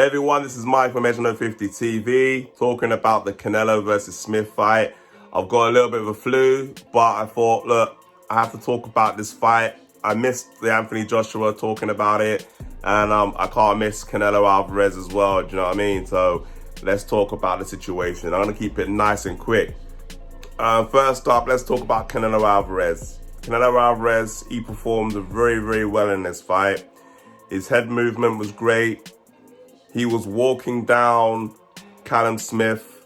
Hey everyone, this is Mike from Measurement 50 TV talking about the Canelo versus Smith fight. I've got a little bit of a flu, but I thought, look, I have to talk about this fight. I missed the Anthony Joshua talking about it, and I can't miss Canelo Alvarez as well, do you know what I mean? So let's talk about the situation. I'm going to keep it nice and quick. First up, let's talk about Canelo Alvarez. Canelo Alvarez, he performed very, very well in this fight. His head movement was great. He was walking down Callum Smith.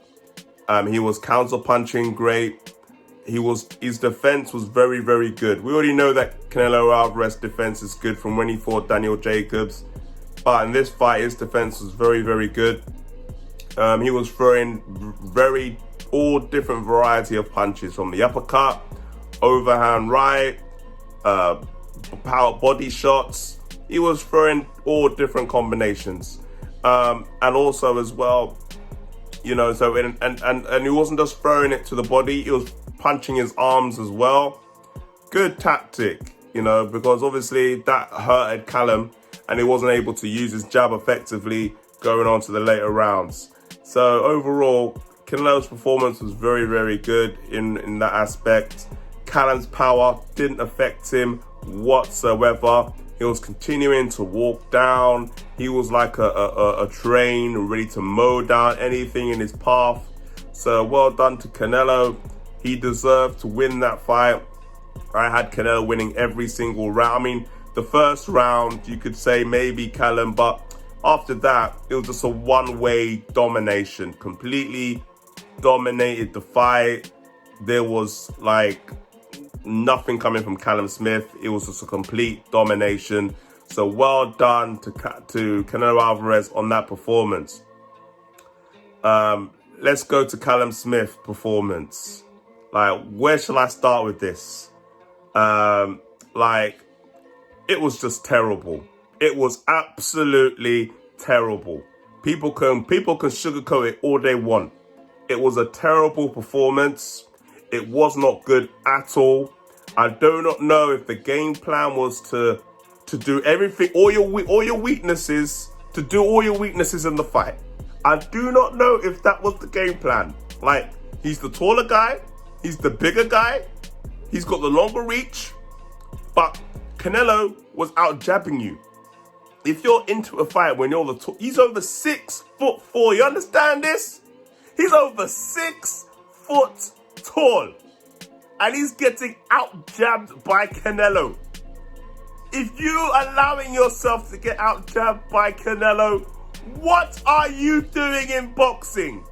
He was counter-punching great. His defense was very, very good. We already know that Canelo Alvarez defense is good from when he fought Daniel Jacobs. But in this fight, his defense was very, very good. He was throwing all different variety of punches, from the uppercut, overhand right, power body shots. He was throwing all different combinations. And also as well, you know, so and he wasn't just throwing it to the body, he was punching his arms as well. Good tactic, you know, because obviously that hurted Callum and he wasn't able to use his jab effectively going on to the later rounds. So overall, Canelo's performance was very, very good in that aspect. Callum's power didn't affect him whatsoever. He was continuing to walk down. He was like a train ready to mow down anything in his path. So well done to Canelo. He deserved to win that fight. I had Canelo winning every single round. I mean, the first round, you could say maybe Callum, but after that, it was just a one-way domination. Completely dominated the fight. There was like nothing coming from Callum Smith. It was just a complete domination. So well done to Canelo Alvarez on that performance. Let's go to Callum Smith performance. Like, where shall I start with this? Like, it was just terrible. It was absolutely terrible. People can sugarcoat it all they want. It was a terrible performance. It was not good at all. I do not know if the game plan was to do everything, all your weaknesses, to do all your weaknesses in the fight. I do not know if that was the game plan. Like, he's the taller guy, he's the bigger guy, he's got the longer reach, but Canelo was out jabbing you. If you're into a fight when you're he's over 6'4", you understand this? He's over 6 foot tall, and he's getting out jabbed by Canelo. If you allowing yourself to get out jabbed by Canelo, what are you doing in boxing?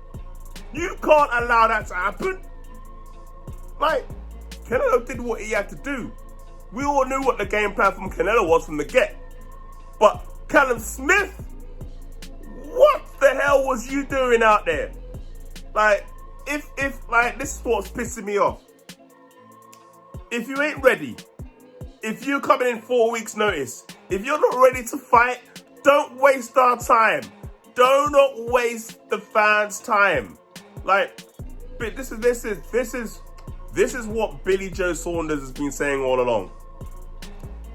You can't allow that to happen. Like, Canelo did what he had to do. We all knew what the game plan from Canelo was from the get. But Callum Smith, what the hell was you doing out there? Like, if this is what's pissing me off. If you ain't ready, if you're coming in 4 weeks notice, if you're not ready to fight, don't waste our time. Do not waste the fans' time. Like, but this is what Billy Joe Saunders has been saying all along.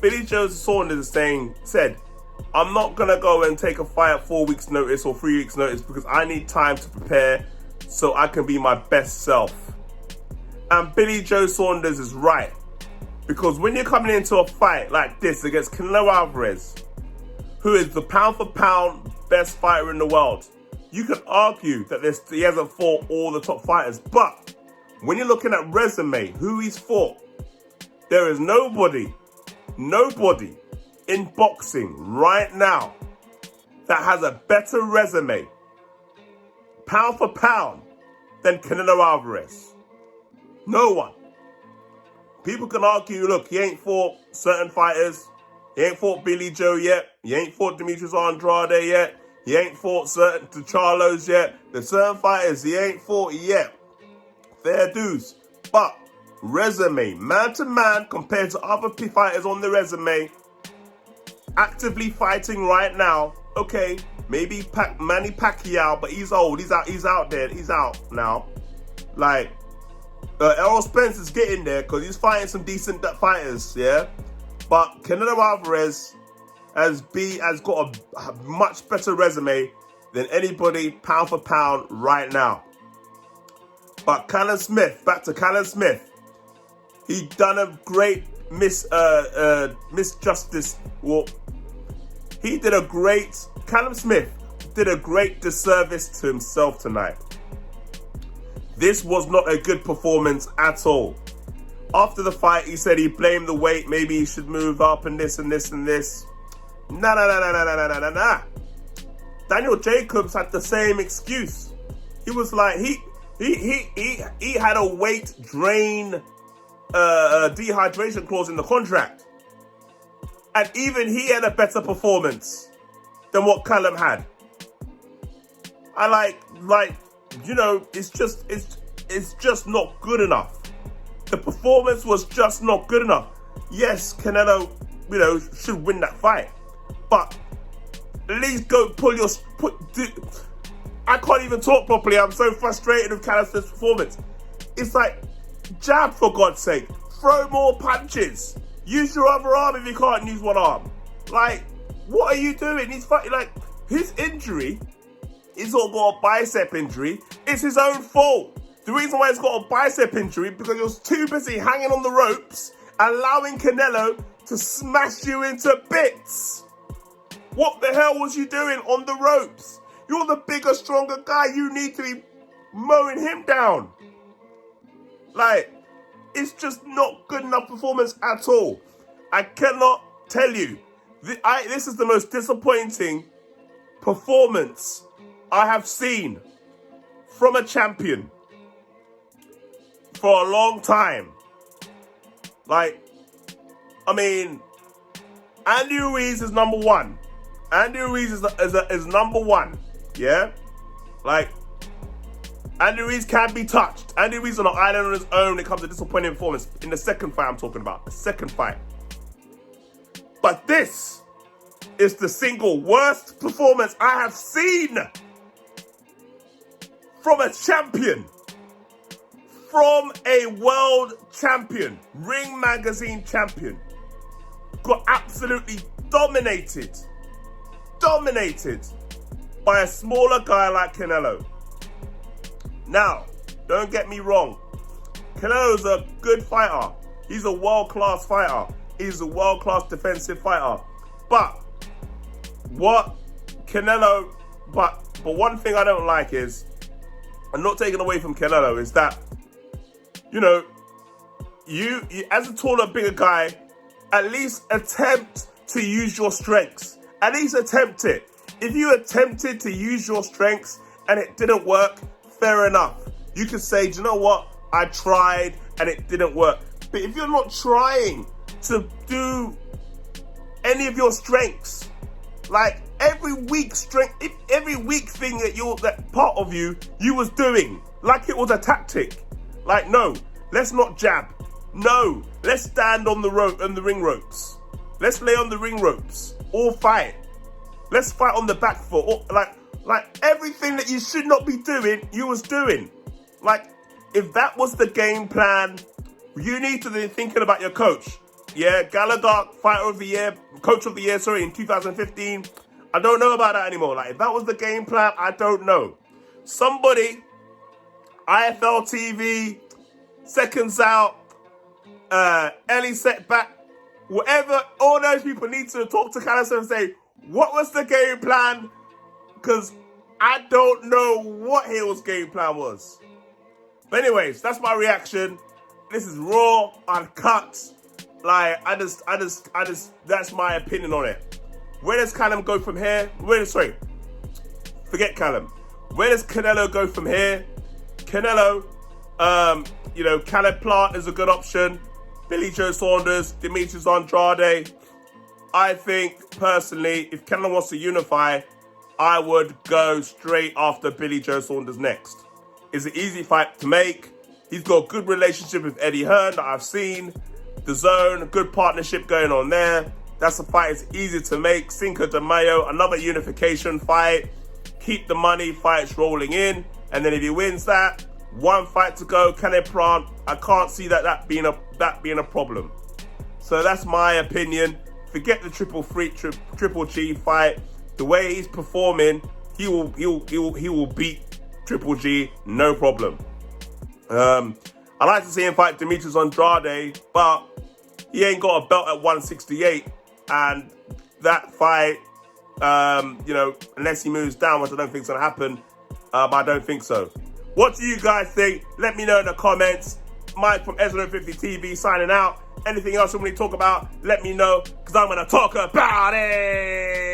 Billy Joe Saunders said, I'm not gonna go and take a fight at 4 weeks notice or 3 weeks notice because I need time to prepare so I can be my best self. And Billy Joe Saunders is right. Because when you're coming into a fight like this against Canelo Alvarez, who is the pound for pound best fighter in the world, you can argue that he hasn't fought all the top fighters. But when you're looking at resume, who he's fought, there is nobody in boxing right now that has a better resume, pound for pound, than Canelo Alvarez. No one. People can argue, look, he ain't fought certain fighters. He ain't fought Billy Joe yet. He ain't fought Demetrius Andrade yet. He ain't fought certain Charlos yet. There's certain fighters he ain't fought yet. Fair dues. But resume, man to man, compared to other fighters on the resume, actively fighting right now, okay, maybe Manny Pacquiao, but he's old. He's out there. He's out now. Like, Errol Spencer's getting there because he's fighting some decent fighters, yeah? But Canelo Alvarez has got a much better resume than anybody pound for pound right now. But Callum Smith, back to Callum Smith. He done a great misjustice. Well, Callum Smith did a great disservice to himself tonight. This was not a good performance at all. After the fight, he said he blamed the weight. Maybe he should move up and this and this and this. Nah. Daniel Jacobs had the same excuse. He was like, he had a weight drain dehydration clause in the contract. And even he had a better performance than what Callum had. It's just not good enough. The performance was just not good enough. Yes, Canelo, should win that fight. But at least I can't even talk properly. I'm so frustrated with Callum Smith's performance. It's like, jab for God's sake. Throw more punches. Use your other arm if you can't use one arm. Like, what are you doing? He's fighting, his injury, he's got a bicep injury. It's his own fault. The reason why he's got a bicep injury because he was too busy hanging on the ropes, allowing Canelo to smash you into bits. What the hell was you doing on the ropes? You're the bigger, stronger guy. You need to be mowing him down. It's just not good enough performance at all. I cannot tell you. This is the most disappointing performance I have seen from a for a long time. Andy Ruiz is number one. Andy Ruiz is number one. Yeah? Andy Ruiz can be touched. Andy Ruiz on an island on his own when it comes to disappointing performance. In the second fight I'm talking about. The second fight. But this is the single worst performance I have seen from a champion. From a world champion. Ring Magazine champion. Got absolutely dominated by a smaller guy like Canelo. Now, don't get me wrong. Canelo's a good fighter. He's a world-class fighter. He's a world-class defensive fighter. But one thing I don't like is, I'm not taking away from Canelo, is that, you as a taller, bigger guy, at least attempt to use your strengths. At least attempt it. If you attempted to use your strengths and it didn't work, fair enough. You could say, do you know what? I tried and it didn't work. But if you're not trying to do any of your strengths, every weak thing that part of you was doing, like it was a tactic. No, let's not jab. No, let's stand on the ring ropes. Let's lay on the ring ropes or fight. Let's fight on the back foot. Or, everything that you should not be doing, you was doing. If that was the game plan, you need to be thinking about your coach. Yeah, Gallagher, coach of the year, in 2015. I don't know about that anymore. If that was the game plan, I don't know. Somebody, IFL TV, Seconds Out, Ellie Setback, whatever, all those people need to talk to Canelos and say, what was the game plan? Because I don't know what Hill's game plan was. But anyways, that's my reaction. This is raw, uncut. That's my opinion on it. Where does Callum go from here? Forget Callum. Where does Canelo go from here? Canelo, Caleb Plant is a good option. Billy Joe Saunders, Demetrius Andrade. I think, personally, if Canelo wants to unify, I would go straight after Billy Joe Saunders next. It's an easy fight to make. He's got a good relationship with Eddie Hearn that I've seen. The Zone, a good partnership going on there. That's a fight it's easy to make. Cinco de Mayo, another unification fight. Keep the money, fights rolling in. And then if he wins that, one fight to go, Caleb Plant. I can't see that being a problem. So that's my opinion. Forget the Triple G fight. The way he's performing, he will beat Triple G, no problem. I like to see him fight Demetrius Andrade, but he ain't got a belt at 168, and that fight, unless he moves down, which I don't think is going to happen, I don't think so. What do you guys think? Let me know in the comments. Mike from S150 TV signing out. Anything else you want me to talk about, let me know, because I'm going to talk about it.